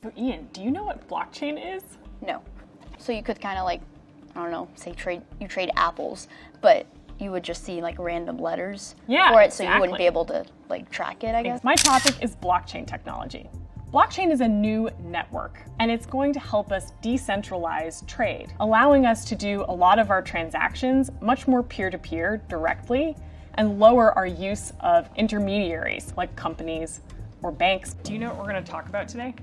So Ian, do you know what blockchain is? No. So you could kind of like, I don't know, say you trade apples, but you would just see like random letters for it, so you wouldn't be able to like track it, I guess. My topic is blockchain technology. Blockchain is a new network, and it's going to help us decentralize trade, allowing us to do a lot of our transactions much more peer-to-peer directly and lower our use of intermediaries like companies or banks. Do you know what we're going to talk about today?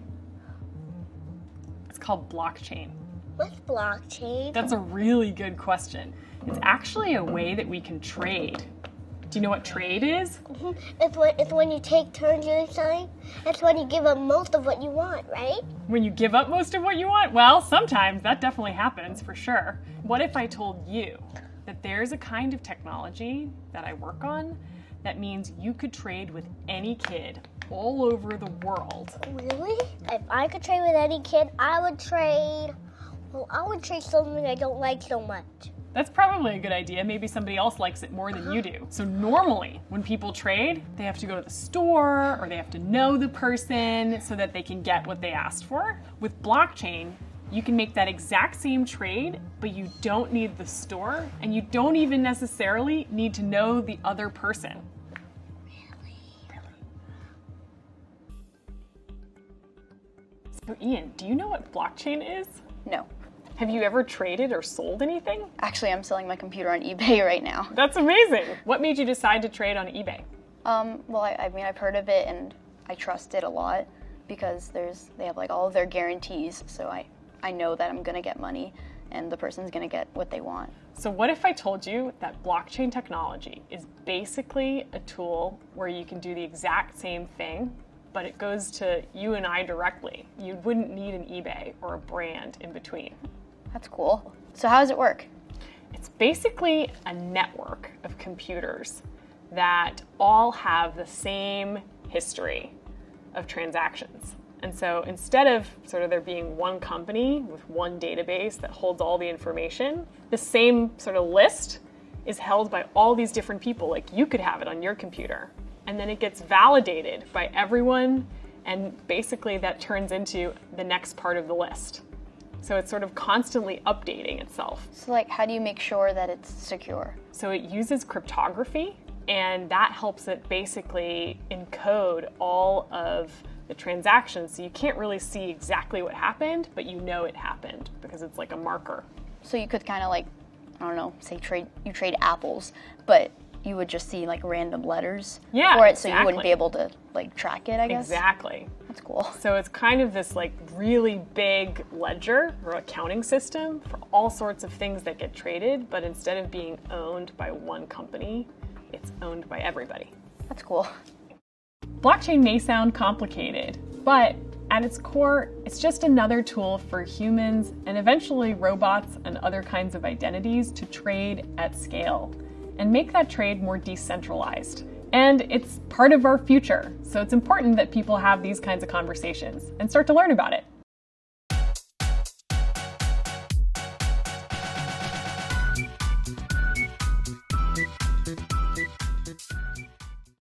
It's called blockchain. What's blockchain? That's a really good question. It's actually a way that we can trade. Do you know what trade is? It's when you take turns doing something. It's when you give up most of what you want, right? When you give up most of what you want? Well, sometimes that definitely happens, for sure. What if I told you that there's a kind of technology that I work on that means you could trade with any kid all over the world? Really? If I could trade with any kid, I would trade something I don't like so much. That's probably a good idea. Maybe somebody else likes it more than you do. So normally, when people trade, they have to go to the store or they have to know the person so that they can get what they asked for. With blockchain, you can make that exact same trade, but you don't need the store and you don't even necessarily need to know the other person. Really? So Ian, do you know what blockchain is? No. Have you ever traded or sold anything? Actually, I'm selling my computer on eBay right now. That's amazing. What made you decide to trade on eBay? Well, I mean, I've heard of it and I trust it a lot because they have like all of their guarantees, so I know that I'm gonna get money and the person's gonna get what they want. So what if I told you that blockchain technology is basically a tool where you can do the exact same thing, but it goes to you and I directly? You wouldn't need an eBay or a brand in between. That's cool. So how does it work? It's basically a network of computers that all have the same history of transactions. And so instead of sort of there being one company with one database that holds all the information, the same sort of list is held by all these different people. Like you could have it on your computer. And then it gets validated by everyone, and basically that turns into the next part of the list. So it's sort of constantly updating itself. So like, how do you make sure that it's secure? So it uses cryptography, and that helps it basically encode all of the transactions. So you can't really see exactly what happened, but you know it happened because it's like a marker. So you could kind of like, I don't know, say you trade apples, but you would just see like random letters for it, so you wouldn't be able to like track it, I guess? Exactly. That's cool. So it's kind of this like really big ledger or accounting system for all sorts of things that get traded, but instead of being owned by one company, it's owned by everybody. That's cool. Blockchain may sound complicated, but at its core, it's just another tool for humans and eventually robots and other kinds of identities to trade at scale and make that trade more decentralized. And it's part of our future, so it's important that people have these kinds of conversations and start to learn about it.